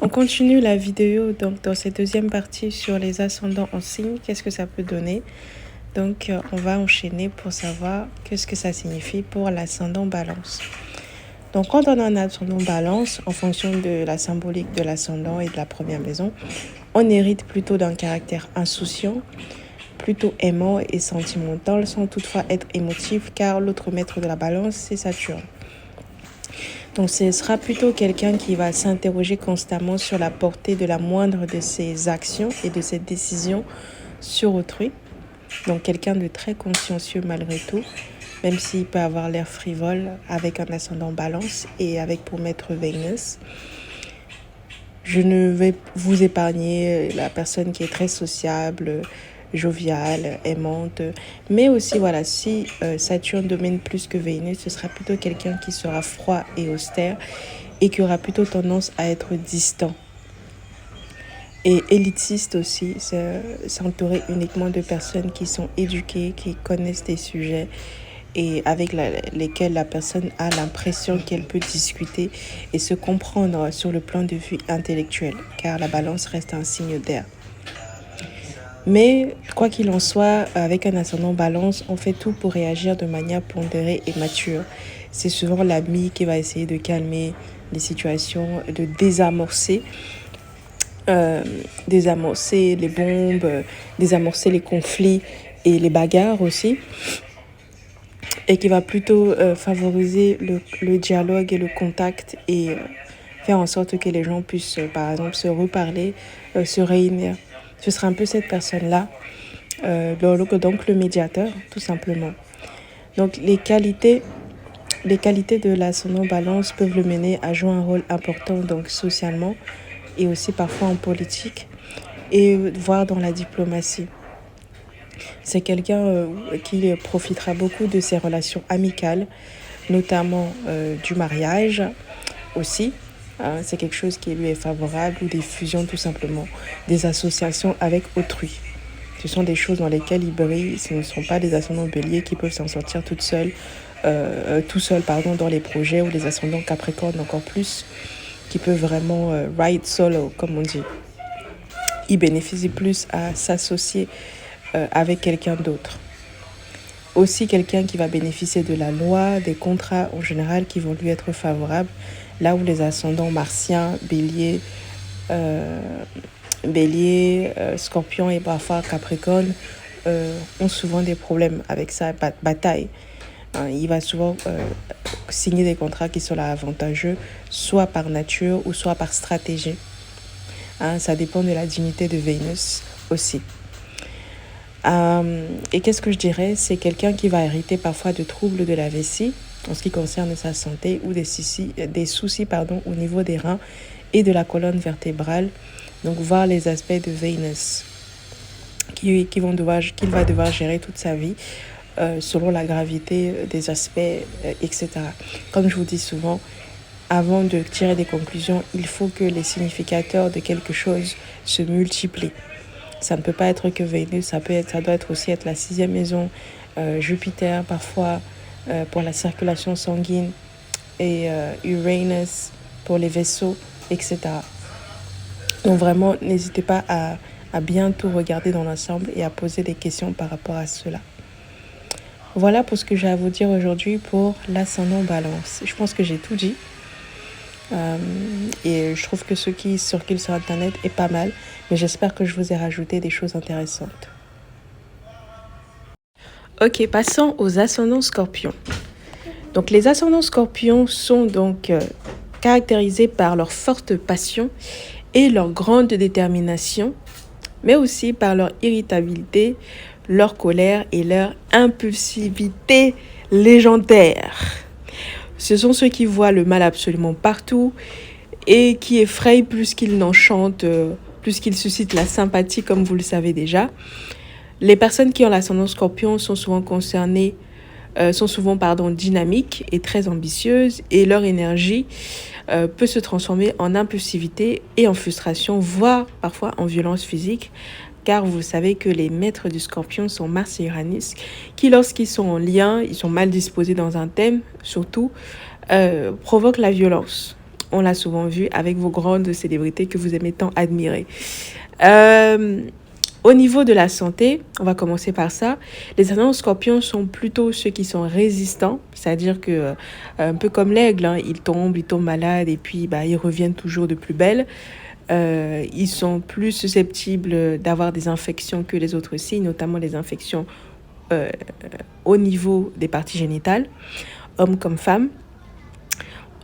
On continue la vidéo donc dans cette deuxième partie sur les ascendants en signe, qu'est-ce que ça peut donner. Donc on va enchaîner pour savoir qu'est-ce que ça signifie pour l'ascendant balance. Donc quand on a un ascendant balance, en fonction de la symbolique de l'ascendant et de la première maison, on hérite plutôt d'un caractère insouciant, plutôt aimant et sentimental, sans toutefois être émotif, car l'autre maître de la balance, c'est Saturne. Donc ce sera plutôt quelqu'un qui va s'interroger constamment sur la portée de la moindre de ses actions et de ses décisions sur autrui. Donc quelqu'un de très consciencieux malgré tout, même s'il peut avoir l'air frivole avec un ascendant balance et avec pour maître Vénus. Je ne vais vous épargner la personne qui est très sociable, joviale, aimante. Mais aussi, voilà, si Saturne domine plus que Vénus, ce sera plutôt quelqu'un qui sera froid et austère et qui aura plutôt tendance à être distant. Et élitiste aussi, s'entourer uniquement de personnes qui sont éduquées, qui connaissent des sujets et avec lesquels la personne a l'impression qu'elle peut discuter et se comprendre sur le plan de vue intellectuel, car la balance reste un signe d'air. Mais quoi qu'il en soit, avec un ascendant balance, on fait tout pour réagir de manière pondérée et mature. C'est souvent l'ami qui va essayer de calmer les situations, de désamorcer les bombes, désamorcer les conflits et les bagarres aussi, et qui va plutôt favoriser le dialogue et le contact et faire en sorte que les gens puissent, par exemple, se reparler, se réunir. Ce sera un peu cette personne-là, donc le médiateur, tout simplement. Donc les qualités de l'ascendant balance peuvent le mener à jouer un rôle important donc socialement et aussi parfois en politique et voire dans la diplomatie. C'est quelqu'un qui profitera beaucoup de ses relations amicales, notamment du mariage aussi. C'est quelque chose qui lui est favorable, ou des fusions tout simplement, des associations avec autrui. Ce sont des choses dans lesquelles il brille. Ce ne sont pas des ascendants béliers qui peuvent s'en sortir tout seuls dans les projets, ou les ascendants capricorne encore plus, qui peuvent vraiment ride solo, comme on dit. Ils bénéficient plus à s'associer avec quelqu'un d'autre. Aussi quelqu'un qui va bénéficier de la loi, des contrats en général qui vont lui être favorables, là où les ascendants martiens, scorpion et parfois capricorne ont souvent des problèmes avec sa bataille. Il va souvent signer des contrats qui sont avantageux, soit par nature ou soit par stratégie. Ça dépend de la dignité de Vénus aussi. Et qu'est-ce que je dirais? C'est quelqu'un qui va hériter parfois de troubles de la vessie en ce qui concerne sa santé, ou des soucis au niveau des reins et de la colonne vertébrale. Donc voir les aspects de Vénus qu'il va devoir gérer toute sa vie selon la gravité des aspects, etc. Comme je vous dis souvent, avant de tirer des conclusions, il faut que les significateurs de quelque chose se multiplient. Ça ne peut pas être que Vénus, ça doit aussi être la 6e maison, Jupiter parfois pour la circulation sanguine, et Uranus pour les vaisseaux, etc. Donc vraiment, n'hésitez pas à bien tout regarder dans l'ensemble et à poser des questions par rapport à cela. Voilà pour ce que j'ai à vous dire aujourd'hui pour l'ascendant balance. Je pense que j'ai tout dit. Et je trouve que ce qui circule sur internet est pas mal, mais j'espère que je vous ai rajouté des choses intéressantes. Ok, passons aux ascendants scorpions. Donc les ascendants scorpions sont donc caractérisés par leur forte passion et leur grande détermination, mais aussi par leur irritabilité, leur colère et leur impulsivité légendaire. Ce sont ceux qui voient le mal absolument partout et qui effrayent plus qu'ils n'enchantent, plus qu'ils suscitent la sympathie, comme vous le savez déjà. Les personnes qui ont l'ascendant scorpion sont souvent dynamiques et très ambitieuses, et leur énergie peut se transformer en impulsivité et en frustration, voire parfois en violence physique, car vous savez que les maîtres du scorpion sont Mars et Uranus, qui lorsqu'ils sont en lien, ils sont mal disposés dans un thème, surtout, provoquent la violence. On l'a souvent vu avec vos grandes célébrités que vous aimez tant admirer. Au niveau de la santé, on va commencer par ça. Les ascendants scorpions sont plutôt ceux qui sont résistants, c'est-à-dire que, un peu comme l'aigle, hein, ils tombent malades et puis ils reviennent toujours de plus belle. Ils sont plus susceptibles d'avoir des infections que les autres signes, notamment les infections au niveau des parties génitales, hommes comme femmes.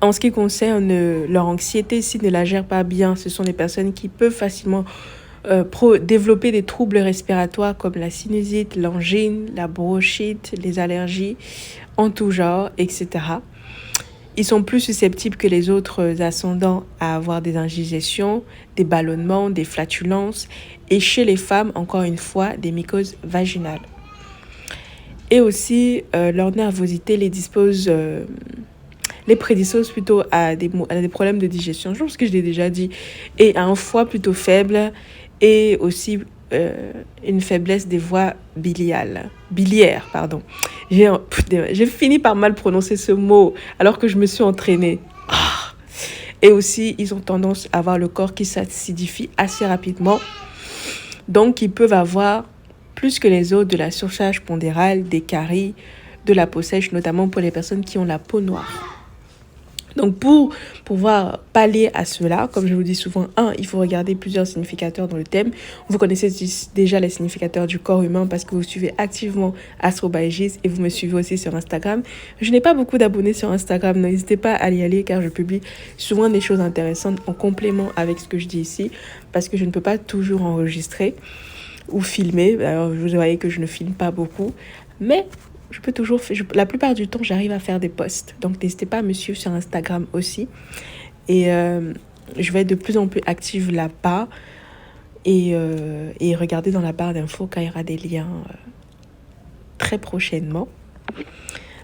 En ce qui concerne leur anxiété, s'ils ne la gèrent pas bien, ce sont des personnes qui peuvent facilement développer des troubles respiratoires comme la sinusite, l'angine, la bronchite, les allergies en tout genre, etc. Ils sont plus susceptibles que les autres ascendants à avoir des indigestions, des ballonnements, des flatulences et chez les femmes, encore une fois, des mycoses vaginales. Et aussi, leur nervosité les prédispose plutôt à des problèmes de digestion, je pense que je l'ai déjà dit, et à un foie plutôt faible et aussi une faiblesse des voies biliaires. J'ai fini par mal prononcer ce mot alors que je me suis entraînée. Et aussi, ils ont tendance à avoir le corps qui s'acidifie assez rapidement. Donc, ils peuvent avoir, plus que les autres, de la surcharge pondérale, des caries, de la peau sèche, notamment pour les personnes qui ont la peau noire. Donc, pour pouvoir pallier à cela, comme je vous dis souvent, il faut regarder plusieurs significateurs dans le thème. Vous connaissez déjà les significateurs du corps humain parce que vous suivez activement Astro by Gis et vous me suivez aussi sur Instagram. Je n'ai pas beaucoup d'abonnés sur Instagram, n'hésitez pas à y aller car je publie souvent des choses intéressantes en complément avec ce que je dis ici parce que je ne peux pas toujours enregistrer ou filmer. Alors, vous voyez que je ne filme pas beaucoup, mais je peux toujours la plupart du temps, j'arrive à faire des posts. Donc, n'hésitez pas à me suivre sur Instagram aussi. Et je vais être de plus en plus active là-bas. Et regardez dans la barre d'infos car il y aura des liens très prochainement.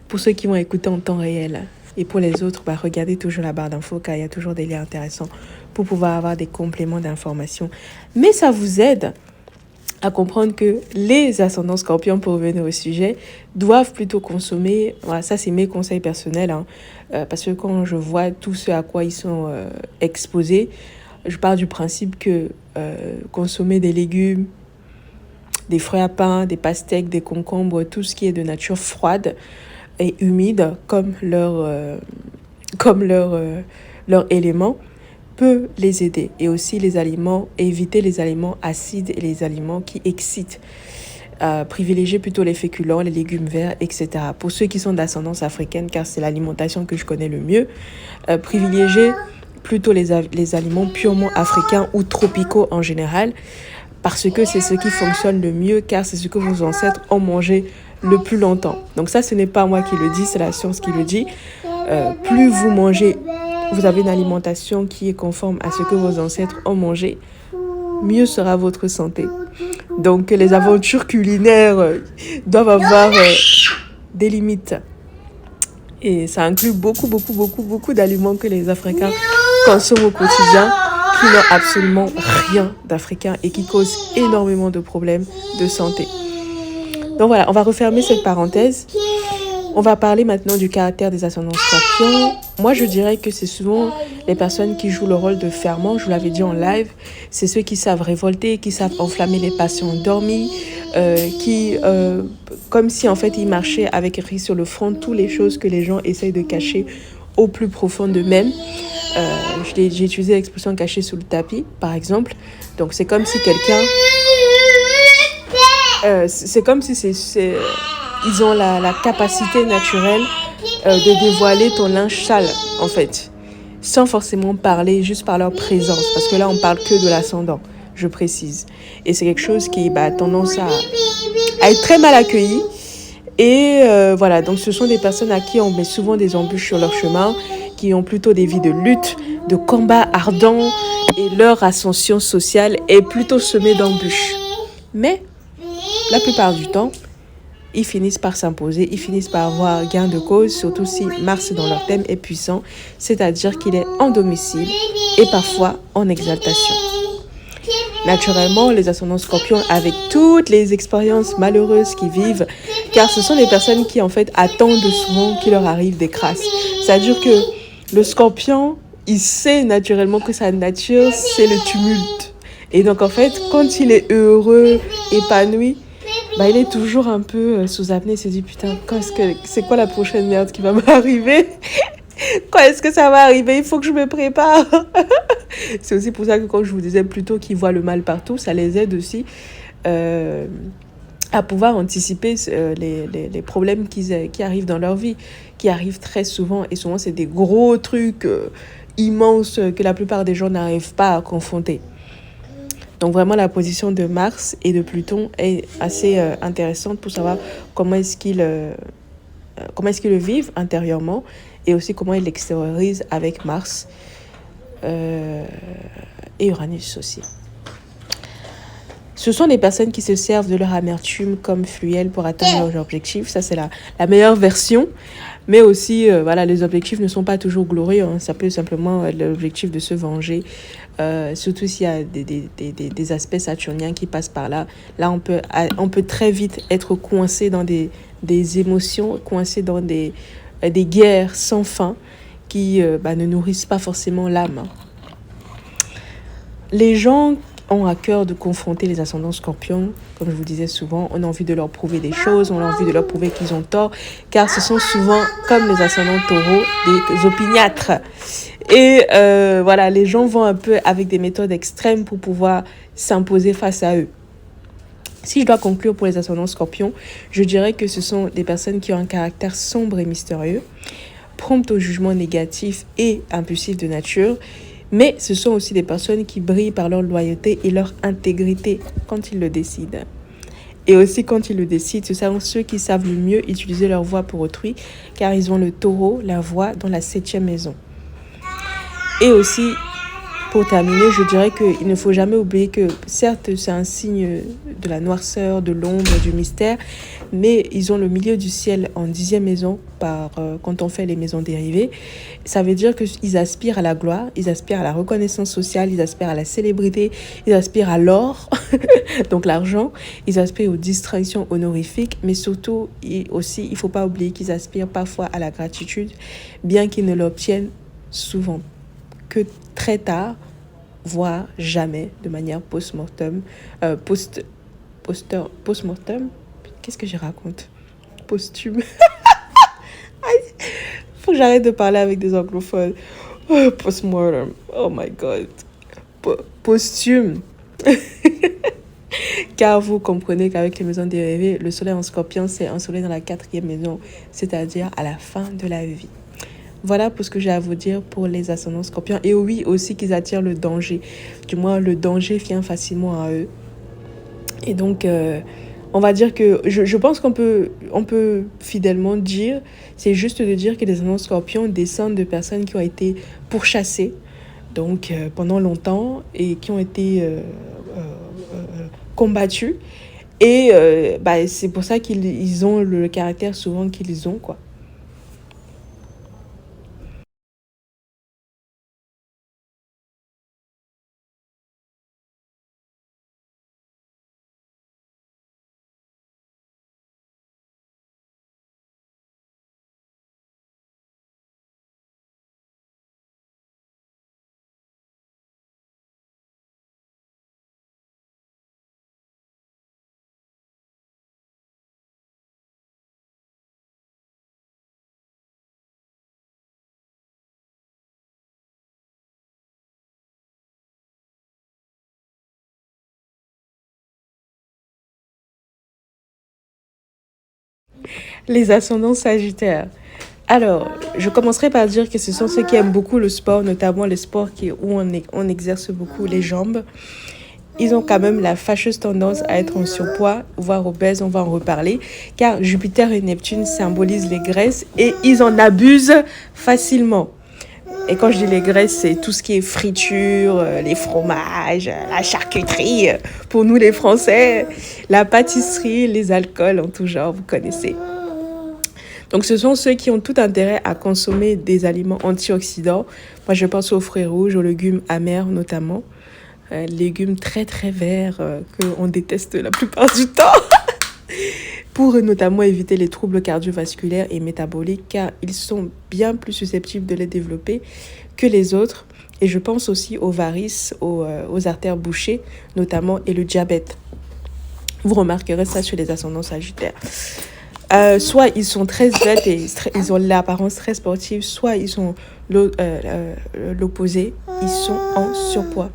Pour ceux qui vont écouter en temps réel. Et pour les autres, regardez toujours la barre d'infos car il y a toujours des liens intéressants pour pouvoir avoir des compléments d'informations. Mais ça vous aide à comprendre que les ascendants scorpions, pour revenir au sujet, doivent plutôt consommer, voilà, ça c'est mes conseils personnels, parce que quand je vois tout ce à quoi ils sont exposés, je pars du principe que consommer des légumes, des fruits à pain, des pastèques, des concombres, tout ce qui est de nature froide et humide, comme leur élément, peut les aider. Et aussi éviter les aliments acides et les aliments qui excitent. Privilégier plutôt les féculents, les légumes verts, etc. Pour ceux qui sont d'ascendance africaine, car c'est l'alimentation que je connais le mieux, privilégier plutôt les aliments purement africains ou tropicaux en général, parce que c'est ce qui fonctionne le mieux, car c'est ce que vos ancêtres ont mangé le plus longtemps. Donc ça, ce n'est pas moi qui le dis, c'est la science qui le dit. Plus vous avez une alimentation qui est conforme à ce que vos ancêtres ont mangé, mieux sera votre santé. Donc, les aventures culinaires doivent avoir des limites. Et ça inclut beaucoup d'aliments que les Africains consomment au quotidien, qui n'ont absolument rien d'africain et qui causent énormément de problèmes de santé. Donc voilà, on va refermer cette parenthèse. On va parler maintenant du caractère des ascendants scorpions. Moi, je dirais que c'est souvent les personnes qui jouent le rôle de ferment. Je vous l'avais dit en live. C'est ceux qui savent révolter, qui savent enflammer les passions endormies, comme si en fait ils marchaient avec écrit sur le front toutes les choses que les gens essayent de cacher au plus profond d'eux-mêmes. J'ai utilisé l'expression cacher sous le tapis, par exemple. Donc c'est comme si quelqu'un... c'est comme si ils ont la capacité naturelle de dévoiler ton linge sale, en fait, sans forcément parler, juste par leur présence, parce que là, on parle que de l'ascendant, je précise. Et c'est quelque chose qui a tendance à être très mal accueilli. Et voilà, donc ce sont des personnes à qui on met souvent des embûches sur leur chemin, qui ont plutôt des vies de lutte, de combats ardents, et leur ascension sociale est plutôt semée d'embûches. Mais, la plupart du temps, ils finissent par s'imposer, ils finissent par avoir gain de cause, surtout si Mars dans leur thème est puissant, c'est-à-dire qu'il est en domicile et parfois en exaltation. Naturellement, les ascendants scorpions, avec toutes les expériences malheureuses qu'ils vivent, car ce sont des personnes qui en fait attendent souvent qu'il leur arrive des crasses. C'est-à-dire que le scorpion, il sait naturellement que sa nature, c'est le tumulte. Et donc, en fait, quand il est heureux, épanoui, bah, il est toujours un peu sous apnée. Il se dit, putain, c'est quoi la prochaine merde qui va m'arriver? Quand est-ce que ça va arriver? Il faut que je me prépare. C'est aussi pour ça que quand je vous disais plus tôt qu'ils voient le mal partout, ça les aide aussi euh, à pouvoir anticiper les problèmes qui arrivent dans leur vie, qui arrivent très souvent. Et souvent, c'est des gros trucs immenses que la plupart des gens n'arrivent pas à confronter. Donc vraiment, la position de Mars et de Pluton est assez intéressante pour savoir comment est-ce qu'ils le vivent intérieurement et aussi comment ils l'extériorisent avec Mars et Uranus aussi. Ce sont des personnes qui se servent de leur amertume comme fluel pour atteindre leurs objectifs. Ça, c'est la meilleure version. Mais aussi, voilà, les objectifs ne sont pas toujours glorieux. Hein. Ça peut simplement être l'objectif de se venger. Surtout s'il y a des aspects saturniens qui passent par là. Là, on peut très vite être coincé dans des émotions, coincé dans des guerres sans fin qui ne nourrissent pas forcément l'âme. Les gens ont à cœur de confronter les ascendants scorpions. Comme je vous disais souvent, on a envie de leur prouver des choses, on a envie de leur prouver qu'ils ont tort, car ce sont souvent, comme les ascendants taureaux, des opiniâtres. Et voilà, les gens vont un peu avec des méthodes extrêmes pour pouvoir s'imposer face à eux. Si je dois conclure pour les ascendants scorpions, je dirais que ce sont des personnes qui ont un caractère sombre et mystérieux, promptes au jugement négatif et impulsif de nature. Mais ce sont aussi des personnes qui brillent par leur loyauté et leur intégrité quand ils le décident. Et aussi quand ils le décident, ce sont ceux qui savent le mieux utiliser leur voix pour autrui, car ils ont le taureau, la voix, dans la 7e maison. Et aussi, pour terminer, je dirais qu'il ne faut jamais oublier que certes, c'est un signe de la noirceur, de l'ombre, du mystère, mais ils ont le milieu du ciel en 10e maison quand on fait les maisons dérivées. Ça veut dire qu'ils aspirent à la gloire, ils aspirent à la reconnaissance sociale, ils aspirent à la célébrité, ils aspirent à l'or, donc l'argent, ils aspirent aux distractions honorifiques, mais surtout, il ne faut pas oublier qu'ils aspirent parfois à la gratitude, bien qu'ils ne l'obtiennent souvent que très tard, voire jamais, de manière post-mortem. Post-mortem. Qu'est-ce que je raconte? Posthume. Faut que j'arrête de parler avec des anglophones. Oh, post-mortem. Oh my God. Posthume. Car vous comprenez qu'avec les maisons dérivées, le soleil en scorpion, c'est un soleil dans la 4e maison, c'est-à-dire à la fin de la vie. Voilà pour ce que j'ai à vous dire pour les ascendants scorpions. Et oui, aussi qu'ils attirent le danger. Du moins, le danger vient facilement à eux. Et donc, on va dire que je pense qu'on peut fidèlement dire, c'est juste de dire que les ascendants scorpions descendent de personnes qui ont été pourchassées donc, pendant longtemps et qui ont été combattues. Et c'est pour ça qu'ils ont le caractère souvent qu'ils ont, quoi. Les ascendants sagittaires. Alors, je commencerai par dire que ce sont ceux qui aiment beaucoup le sport, notamment les sports où on exerce beaucoup les jambes. Ils ont quand même la fâcheuse tendance à être en surpoids, voire obèses, on va en reparler, car Jupiter et Neptune symbolisent les graisses et ils en abusent facilement. Et quand je dis les graisses, c'est tout ce qui est friture, les fromages, la charcuterie, pour nous les Français, la pâtisserie, les alcools en tout genre, vous connaissez. Donc, ce sont ceux qui ont tout intérêt à consommer des aliments antioxydants. Moi, je pense aux fruits rouges, aux légumes amers notamment. Légumes très, très verts qu'on déteste la plupart du temps. Pour notamment éviter les troubles cardiovasculaires et métaboliques, car ils sont bien plus susceptibles de les développer que les autres. Et je pense aussi aux varices, aux artères bouchées, notamment, et le diabète. Vous remarquerez ça sur les ascendants sagittaires. Soit ils sont très bêtes et ils ont l'apparence très sportive, soit ils sont l'opposé, ils sont en surpoids.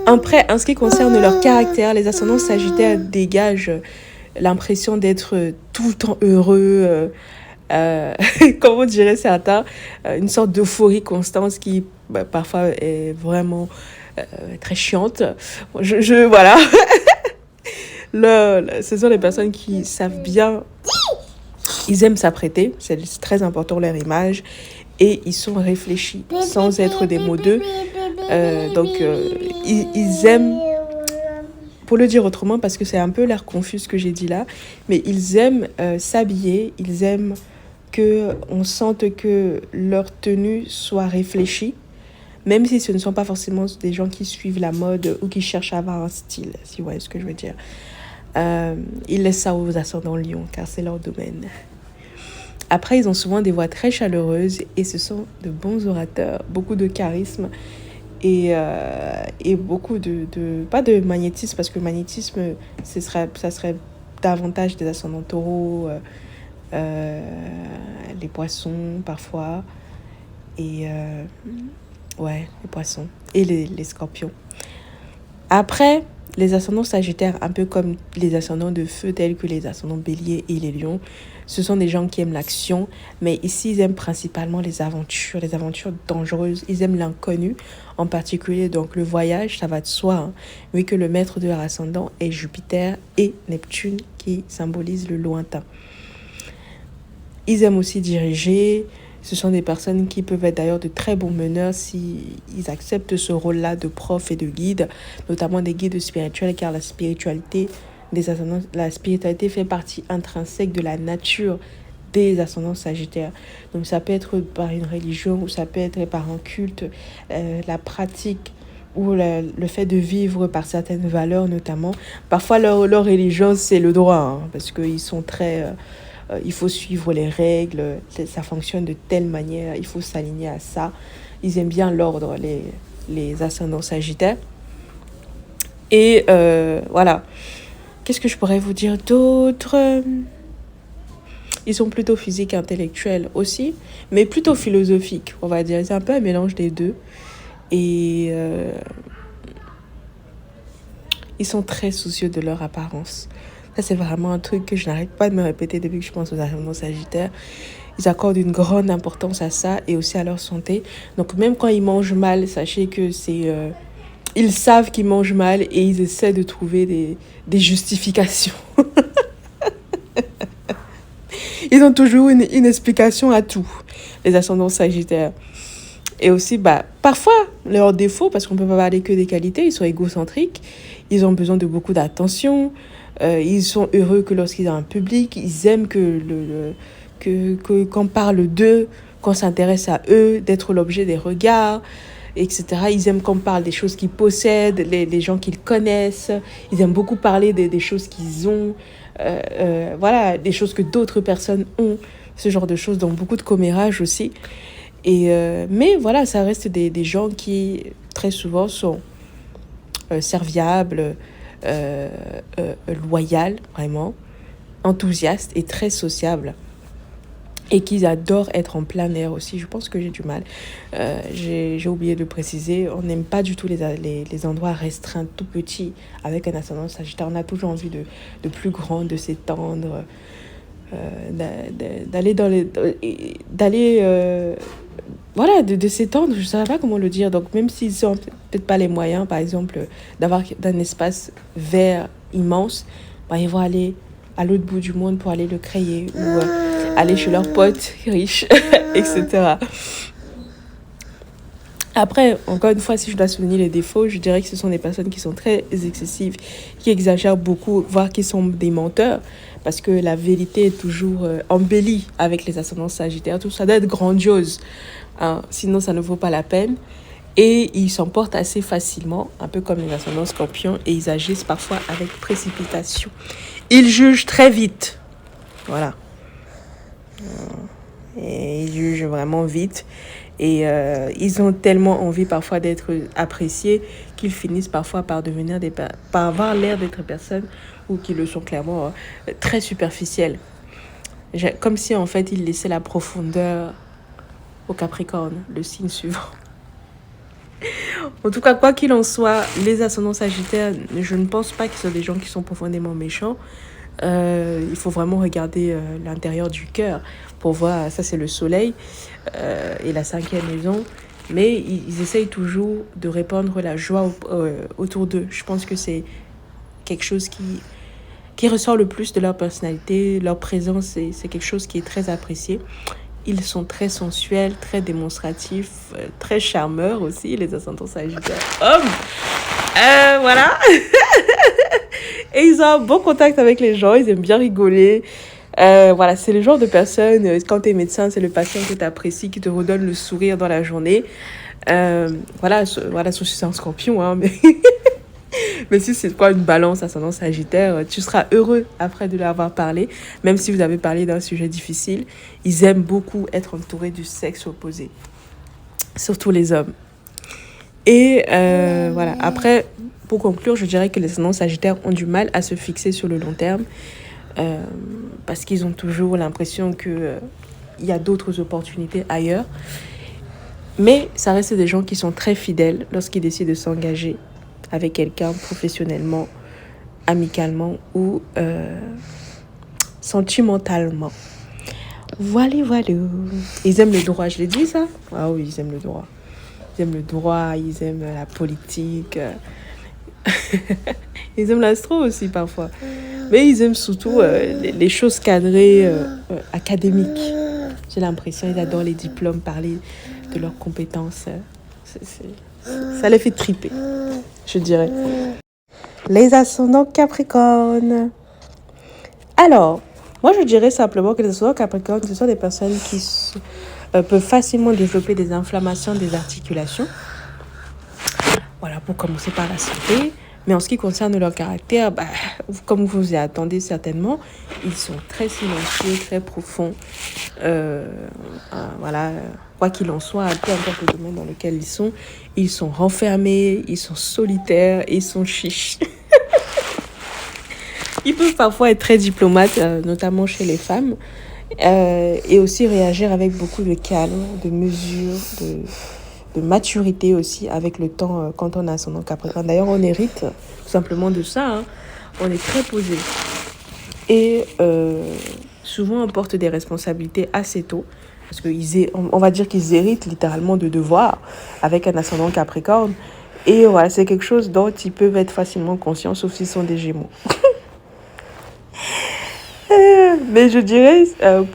Après, en ce qui concerne leur caractère, les ascendants sagittaires dégagent l'impression d'être tout le temps heureux, comment dirait certains, une sorte d'euphorie constante qui parfois est vraiment très chiante. Voilà. Ce sont les personnes qui savent bien, ils aiment s'apprêter, c'est très important leur image, et ils sont réfléchis sans être des mots d'eux. Ils aiment, pour le dire autrement, parce que c'est un peu l'air confus ce que j'ai dit là, mais ils aiment s'habiller, ils aiment qu'on sente que leur tenue soit réfléchie, même si ce ne sont pas forcément des gens qui suivent la mode ou qui cherchent à avoir un style, si vous voyez ce que je veux dire. Ils laissent ça aux ascendants Lion, car c'est leur domaine. Après, ils ont souvent des voix très chaleureuses et ce sont de bons orateurs, beaucoup de charisme et beaucoup pas de magnétisme, parce que le magnétisme, ça serait davantage des ascendants taureaux, les poissons parfois, et les poissons et les scorpions. Après, les ascendants sagittaires, un peu comme les ascendants de feu tels que les ascendants bélier et les lions, ce sont des gens qui aiment l'action, mais ici ils aiment principalement les aventures dangereuses, ils aiment l'inconnu, en particulier donc le voyage, ça va de soi, hein, vu que le maître de leur ascendant est Jupiter et Neptune qui symbolisent le lointain. Ils aiment aussi diriger. Ce sont des personnes qui peuvent être d'ailleurs de très bons meneurs s'ils acceptent ce rôle-là de prof et de guide, notamment des guides spirituels, car la spiritualité fait partie intrinsèque de la nature des ascendants sagittaires. Donc ça peut être par une religion ou ça peut être par un culte, la pratique ou le fait de vivre par certaines valeurs notamment. Parfois leur religion c'est le droit, hein, parce qu'ils sont très... il faut suivre les règles, ça fonctionne de telle manière, il faut s'aligner à ça. Ils aiment bien l'ordre, les ascendants sagittaires. Et voilà. Qu'est-ce que je pourrais vous dire d'autre ? Ils sont plutôt physiques, intellectuels aussi, mais plutôt philosophiques, on va dire. C'est un peu un mélange des deux. Et ils sont très soucieux de leur apparence. Ça, c'est vraiment un truc que je n'arrête pas de me répéter depuis que je pense aux ascendants sagittaires. Ils accordent une grande importance à ça et aussi à leur santé. Donc, même quand ils mangent mal, sachez que c'est... ils savent qu'ils mangent mal et ils essaient de trouver des justifications. Ils ont toujours une explication à tout, les ascendants sagittaires. Et aussi, parfois, leurs défauts, parce qu'on ne peut pas parler que des qualités, ils sont égocentriques, ils ont besoin de beaucoup d'attention, ils sont heureux que lorsqu'ils ont un public, ils aiment qu'on parle d'eux, qu'on s'intéresse à eux, d'être l'objet des regards, etc. Ils aiment qu'on parle des choses qu'ils possèdent, les gens qu'ils connaissent, ils aiment beaucoup parler des choses qu'ils ont, des choses que d'autres personnes ont, ce genre de choses, donc beaucoup de commérage aussi. Mais voilà, ça reste des gens qui, très souvent, sont serviables, loyaux, vraiment, enthousiastes et très sociables. Et qu'ils adorent être en plein air aussi. Je pense que j'ai du mal. J'ai oublié de préciser, on n'aime pas du tout les endroits restreints, tout petits, avec un ascendant sagittaire. On a toujours envie de plus grand, de s'étendre, de s'étendre, je ne savais pas comment le dire. Donc même s'ils n'ont peut-être pas les moyens, par exemple, d'avoir un espace vert immense, ils vont aller à l'autre bout du monde pour aller le créer ou aller chez leurs potes riches, etc. Après, encore une fois, si je dois souligner les défauts, je dirais que ce sont des personnes qui sont très excessives, qui exagèrent beaucoup, voire qui sont des menteurs, parce que la vérité est toujours embellie avec les ascendants sagittaires. Tout ça doit être grandiose, hein, sinon ça ne vaut pas la peine. Et ils s'emportent assez facilement, un peu comme les ascendants scorpions, et ils agissent parfois avec précipitation. Ils jugent très vite. Voilà. Et ils jugent vraiment vite. Et ils ont tellement envie parfois d'être appréciés qu'ils finissent parfois par par avoir l'air d'être personnes ou qui le sont clairement très superficielles. Comme si en fait ils laissaient la profondeur au Capricorne, le signe suivant. En tout cas, quoi qu'il en soit, les ascendants sagittaires, je ne pense pas qu'ils soient des gens qui sont profondément méchants. Il faut vraiment regarder l'intérieur du cœur pour voir, ça c'est le soleil et la 5e maison. Mais ils essayent toujours de répandre la joie autour d'eux. Je pense que c'est quelque chose qui ressort le plus de leur personnalité. Leur présence, c'est quelque chose qui est très apprécié. Ils sont très sensuels, très démonstratifs, très charmeurs aussi, les ascendants sagittaires hommes. Voilà. Et ils ont un bon contact avec les gens, ils aiment bien rigoler. Voilà, c'est le genre de personne, quand tu es médecin, c'est le patient que tu apprécies, qui te redonne le sourire dans la journée. Voilà, sauf si c'est un scorpion, hein, mais... Mais si c'est quoi une balance ascendant sagittaire, tu seras heureux après de leur avoir parlé, même si vous avez parlé d'un sujet difficile. Ils aiment beaucoup être entourés du sexe opposé, surtout les hommes. Et voilà, après, pour conclure, je dirais que les ascendants sagittaires ont du mal à se fixer sur le long terme parce qu'ils ont toujours l'impression qu'il y a d'autres opportunités ailleurs. Mais ça reste des gens qui sont très fidèles lorsqu'ils décident de s'engager avec quelqu'un professionnellement, amicalement ou sentimentalement. Voilà. Ils aiment le droit, je l'ai dit ça? Ah oui, ils aiment le droit. Ils aiment le droit, ils aiment la politique. Ils aiment l'astro aussi parfois. Mais ils aiment surtout les choses cadrées, académiques. J'ai l'impression qu'ils adorent les diplômes, parler de leurs compétences. Ça les fait triper, je dirais. Les ascendants Capricorne. Alors, moi je dirais simplement que les ascendants Capricorne, ce sont des personnes qui peuvent facilement développer des inflammations des articulations. Voilà, pour commencer par la santé. Mais en ce qui concerne leur caractère, comme vous y attendez certainement, ils sont très silencieux, très profonds. Voilà, quoi qu'il en soit, peu importe le domaine dans lequel ils sont renfermés, ils sont solitaires, ils sont chiches. Ils peuvent parfois être très diplomates, notamment chez les femmes, et aussi réagir avec beaucoup de calme, de mesure, de maturité aussi avec le temps quand on a son nom Capricorne. D'ailleurs, on hérite tout simplement de ça. Hein. On est très posé. Et souvent, on porte des responsabilités assez tôt. Parce on va dire qu'ils héritent littéralement de devoirs avec un ascendant Capricorne. Et voilà, c'est quelque chose dont ils peuvent être facilement conscients, sauf s'ils sont des Gémeaux. Mais je dirais,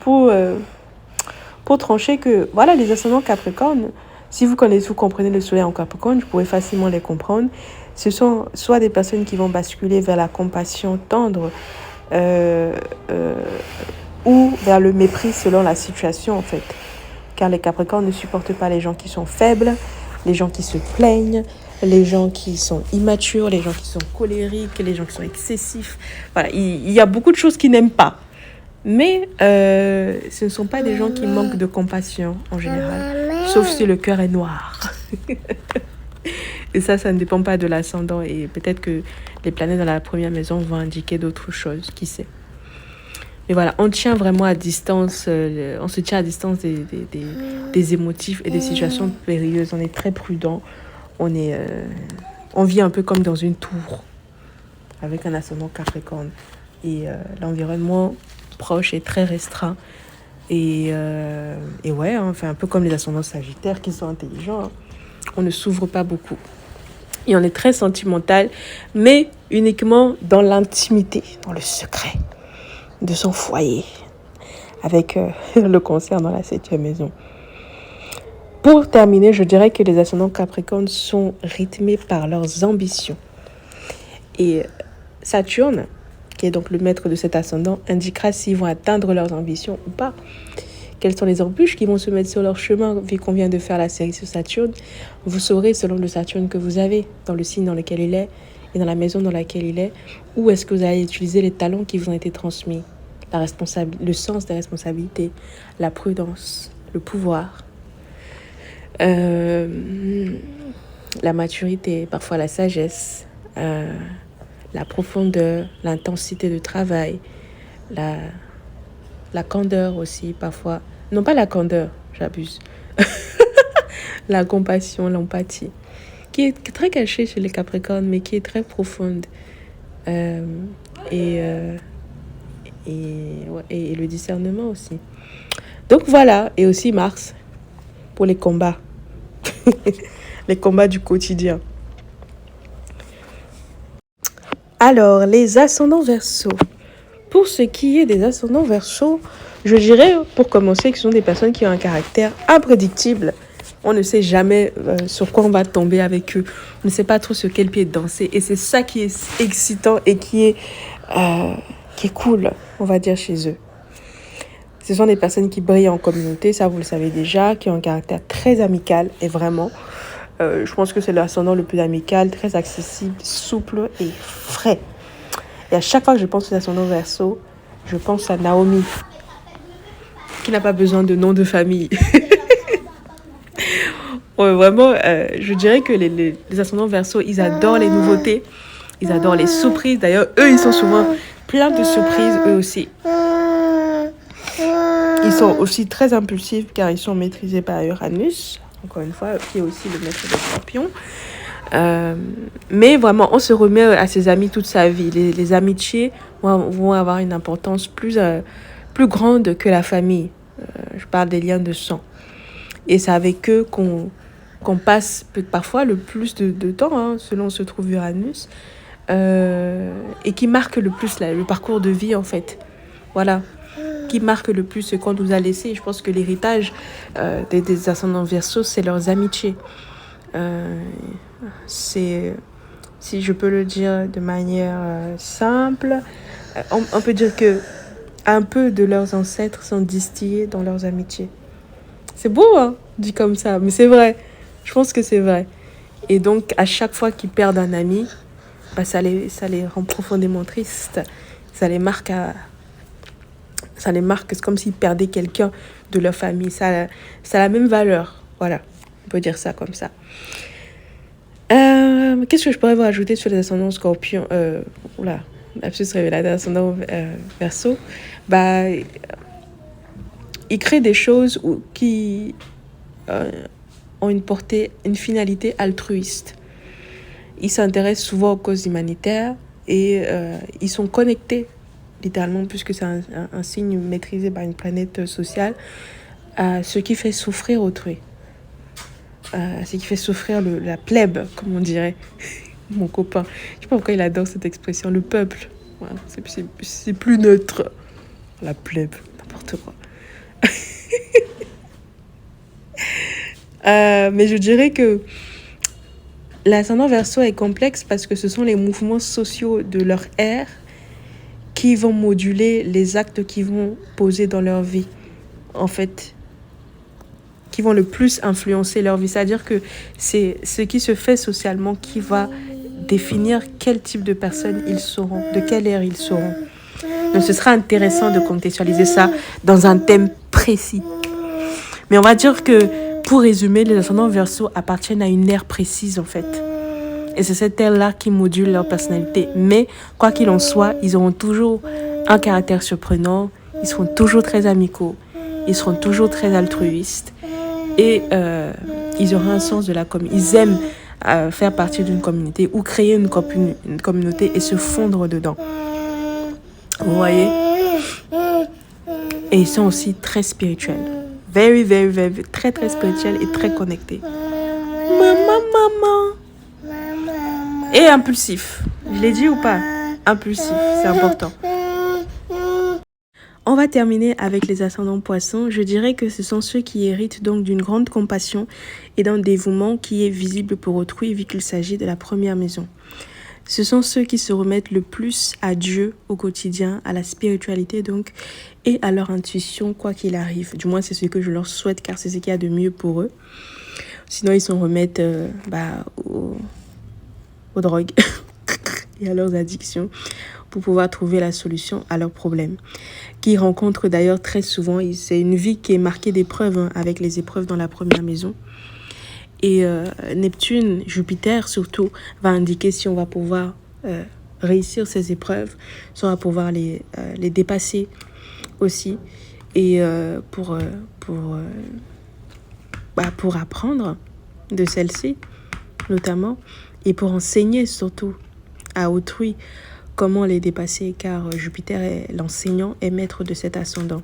pour trancher que, voilà, les ascendants Capricorne, si vous comprenez le soleil en Capricorne, vous pourrez facilement les comprendre. Ce sont soit des personnes qui vont basculer vers la compassion tendre ou vers le mépris selon la situation, en fait. Car les Capricornes ne supportent pas les gens qui sont faibles, les gens qui se plaignent, les gens qui sont immatures, les gens qui sont colériques, les gens qui sont excessifs. Voilà, il y a beaucoup de choses qu'ils n'aiment pas. Mais ce ne sont pas des gens qui manquent de compassion en général, sauf si le cœur est noir. Et ça ne dépend pas de l'ascendant. Et peut-être que les planètes dans la première maison vont indiquer d'autres choses, qui sait. Mais voilà, on tient vraiment à distance, on se tient à distance des émotifs et des situations périlleuses. On est très prudent, on vit un peu comme dans une tour avec un ascendant Capricorne. Et l'environnement proche est très restreint. Et ouais, hein, un peu comme les ascendants sagittaires qui sont intelligents. Hein. On ne s'ouvre pas beaucoup. Et on est très sentimental, mais uniquement dans l'intimité, dans le secret de son foyer, avec le cancer dans la 7e maison. Pour terminer, je dirais que les ascendants Capricorne sont rythmés par leurs ambitions. Et Saturne, qui est donc le maître de cet ascendant, indiquera s'ils vont atteindre leurs ambitions ou pas. Quelles sont les embûches qui vont se mettre sur leur chemin, vu qu'on vient de faire la série sur Saturne. Vous saurez, selon le Saturne que vous avez, dans le signe dans lequel il est, et dans la maison dans laquelle il est, où est-ce que vous allez utiliser les talents qui vous ont été transmis, le sens des responsabilités, la prudence, le pouvoir. La maturité, parfois la sagesse, la profondeur, l'intensité de travail, la, la candeur aussi, parfois. Non, pas la candeur, j'abuse. La compassion, l'empathie, qui est très cachée chez les Capricornes, mais qui est très profonde. Euh, et, euh, et le discernement aussi. Donc voilà, et aussi Mars pour les combats. Les combats du quotidien. Alors, les ascendants Verseau. Pour ce qui est des ascendants Verseau, je dirais, pour commencer, que ce sont des personnes qui ont un caractère imprédictible. On ne sait jamais sur quoi on va tomber avec eux. On ne sait pas trop sur quel pied danser. Et c'est ça qui est excitant et qui est cool, on va dire, chez eux. Ce sont des personnes qui brillent en communauté, ça vous le savez déjà, qui ont un caractère très amical. Et vraiment, je pense que c'est l'ascendant le plus amical, très accessible, souple et frais. Et à chaque fois que je pense aux ascendants Verseau, je pense à Naomi, qui n'a pas besoin de nom de famille. Ouais, vraiment, je dirais que les ascendants Verseau, ils adorent les nouveautés, ils adorent les surprises. D'ailleurs, eux, ils sont souvent pleins de surprises, eux aussi. Ils sont aussi très impulsifs car ils sont maîtrisés par Uranus, encore une fois, qui est aussi le maître des Scorpions. Mais vraiment, on se remet à ses amis toute sa vie. Les amitiés vont avoir une importance plus grande que la famille. Je parle des liens de sang. Et c'est avec eux qu'on passe parfois le plus de temps, hein, selon où se trouve Uranus, et qui marque le plus le parcours de vie, en fait. Voilà. Qui marque le plus ce qu'on nous a laissé. Je pense que l'héritage des ascendants Verseau, c'est leurs amitiés. C'est, si je peux le dire de manière simple, on peut dire que un peu de leurs ancêtres sont distillés dans leurs amitiés. C'est beau, hein, dit comme ça, mais c'est vrai. Je pense que c'est vrai. Et donc, à chaque fois qu'ils perdent un ami, bah, ça les rend profondément tristes. Ça les marque, c'est comme s'ils perdaient quelqu'un de leur famille. Ça a la même valeur. Voilà, on peut dire ça comme ça. Qu'est-ce que je pourrais vous rajouter sur les ascendants Scorpion lapsus révélateur, ascendant Verseau. Bah, ils créent des choses qui ont une finalité altruiste. Ils s'intéressent souvent aux causes humanitaires et ils sont connectés, littéralement, puisque c'est un signe maîtrisé par une planète sociale, à ce qui fait souffrir autrui. Ce qui fait souffrir la plèbe, comme on dirait. Mon copain. Je ne sais pas pourquoi il adore cette expression. Le peuple. Voilà, c'est plus neutre. La plèbe. N'importe quoi. Mais je dirais que l'ascendant Verseau est complexe parce que ce sont les mouvements sociaux de leur ère qui vont moduler les actes qu'ils vont poser dans leur vie. En fait, qui vont le plus influencer leur vie. C'est-à-dire que c'est ce qui se fait socialement qui va définir quel type de personnes ils seront, de quelle ère ils seront. Donc ce sera intéressant de contextualiser ça dans un thème précis. Mais on va dire que, pour résumer, les ascendants Verseau appartiennent à une ère précise en fait. Et c'est cette ère-là qui module leur personnalité. Mais quoi qu'il en soit, ils auront toujours un caractère surprenant, ils seront toujours très amicaux, ils seront toujours très altruistes. Et ils auront un sens de la communauté. Ils aiment faire partie d'une communauté ou créer une communauté et se fondre dedans. Vous voyez? Et ils sont aussi très spirituels. Very, very, very, très, très spirituels et très connectés. Maman. Et impulsifs. Je l'ai dit ou pas? Impulsifs, c'est important. On va terminer avec les ascendants Poissons. Je dirais que ce sont ceux qui héritent donc d'une grande compassion et d'un dévouement qui est visible pour autrui vu qu'il s'agit de la première maison. Ce sont ceux qui se remettent le plus à Dieu au quotidien, à la spiritualité donc, et à leur intuition quoi qu'il arrive. Du moins c'est ce que je leur souhaite car c'est ce qu'il y a de mieux pour eux. Sinon ils s'en remettent aux drogues et à leurs addictions pour pouvoir trouver la solution à leurs problèmes. Qu'ils rencontrent d'ailleurs très souvent. C'est une vie qui est marquée d'épreuves, avec les épreuves dans la première maison. Et Neptune, Jupiter surtout, va indiquer si on va pouvoir réussir ces épreuves, si on va pouvoir les dépasser aussi. Et pour apprendre de celles-ci, notamment, et pour enseigner surtout à autrui comment les dépasser, car Jupiter est l'enseignant et maître de cet ascendant.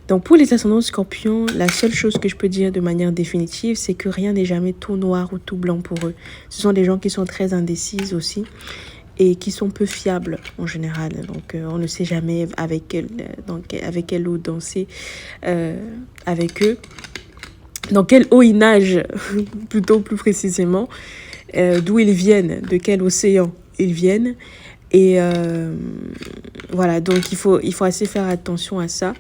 Donc pour les ascendants scorpions, la seule chose que je peux dire de manière définitive, c'est que rien n'est jamais tout noir ou tout blanc pour eux. Ce sont des gens qui sont très indécises aussi et qui sont peu fiables en général. Donc on ne sait jamais avec quelle eau danser avec eux. Dans quelle eau ils nagent, plutôt plus précisément, d'où ils viennent, de quel océan ils viennent. Et voilà, donc il faut assez faire attention à ça.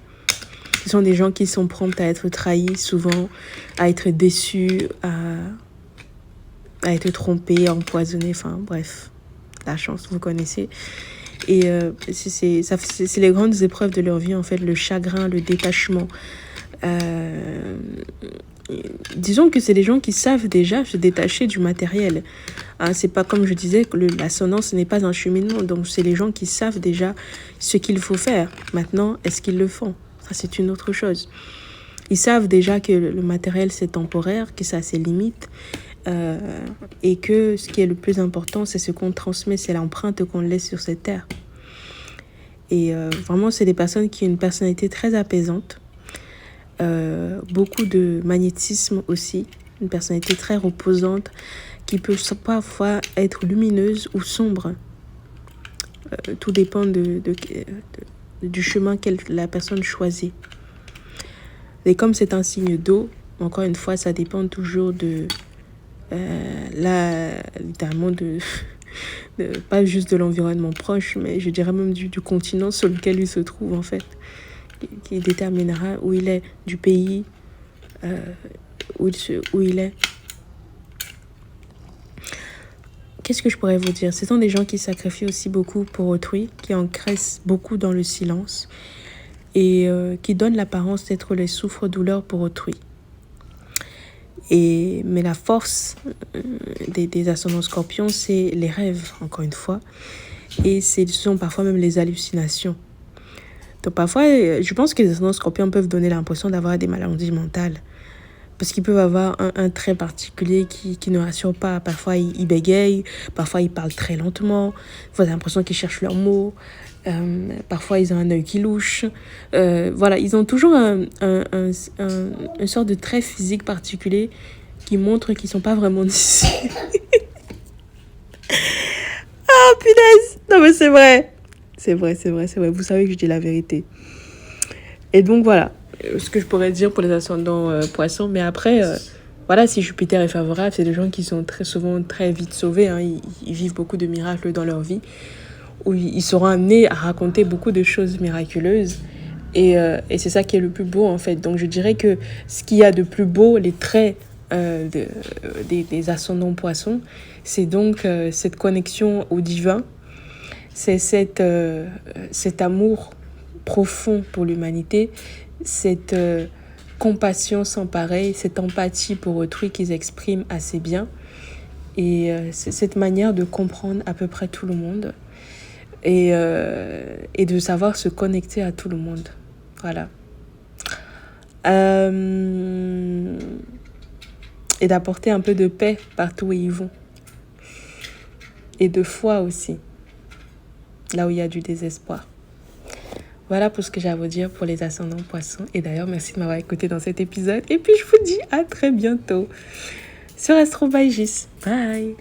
Ce sont des gens qui sont prompts à être trahis, souvent, à être déçus, à être trompés, empoisonnés, enfin bref, la chance, vous connaissez. Et c'est les grandes épreuves de leur vie, en fait, le chagrin, le détachement. Disons que c'est des gens qui savent déjà se détacher du matériel. C'est pas comme je disais que l'ascendant, ce n'est pas un cheminement. Donc c'est les gens qui savent déjà ce qu'il faut faire. Maintenant, est-ce qu'ils le font? Ça, c'est une autre chose. Ils savent déjà que le matériel, c'est temporaire, que ça a ses limites. Et que ce qui est le plus important, c'est ce qu'on transmet, c'est l'empreinte qu'on laisse sur cette terre. Et vraiment, c'est des personnes qui ont une personnalité très apaisante. Beaucoup de magnétisme aussi, une personnalité très reposante qui peut parfois être lumineuse ou sombre. Tout dépend du chemin que la personne choisit. Et comme c'est un signe d'eau, encore une fois, ça dépend toujours littéralement pas juste de l'environnement proche, mais je dirais même du continent sur lequel il se trouve en fait, qui déterminera où il est, du pays où il est. Qu'est-ce que je pourrais vous dire? Ce sont des gens qui sacrifient aussi beaucoup pour autrui, qui engraissent beaucoup dans le silence et qui donnent l'apparence d'être les souffres-douleurs pour autrui. Mais la force des ascendants scorpions, c'est les rêves, encore une fois, et ce sont parfois même les hallucinations. Donc parfois, je pense que les ascendants scorpions peuvent donner l'impression d'avoir des maladies mentales. Parce qu'ils peuvent avoir un trait particulier qui ne rassure pas. Parfois, ils bégayent. Parfois, ils parlent très lentement. Vous avez l'impression qu'ils cherchent leurs mots. Parfois, ils ont un œil qui louche. Voilà, ils ont toujours une sorte de trait physique particulier qui montre qu'ils ne sont pas vraiment d'ici. Ah, punaise! Non, mais c'est vrai. C'est vrai. Vous savez que je dis la vérité. Et donc, voilà. Ce que je pourrais dire pour les ascendants poissons. Mais après, voilà, si Jupiter est favorable, c'est des gens qui sont très souvent très vite sauvés. Ils vivent beaucoup de miracles dans leur vie, où ils seront amenés à raconter beaucoup de choses miraculeuses. Et c'est ça qui est le plus beau, en fait. Donc, je dirais que ce qu'il y a de plus beau, les traits des ascendants poissons, c'est donc cette connexion au divin. C'est cet amour profond pour l'humanité, cette compassion sans pareil, cette empathie pour autrui qu'ils expriment assez bien. Et c'est cette manière de comprendre à peu près tout le monde et de savoir se connecter à tout le monde. Voilà. Et d'apporter un peu de paix partout où ils vont. Et de foi aussi, là où il y a du désespoir. Voilà pour ce que j'ai à vous dire pour les ascendants poissons. Et d'ailleurs, merci de m'avoir écouté dans cet épisode. Et puis, je vous dis à très bientôt sur Astro by Gis. Bye!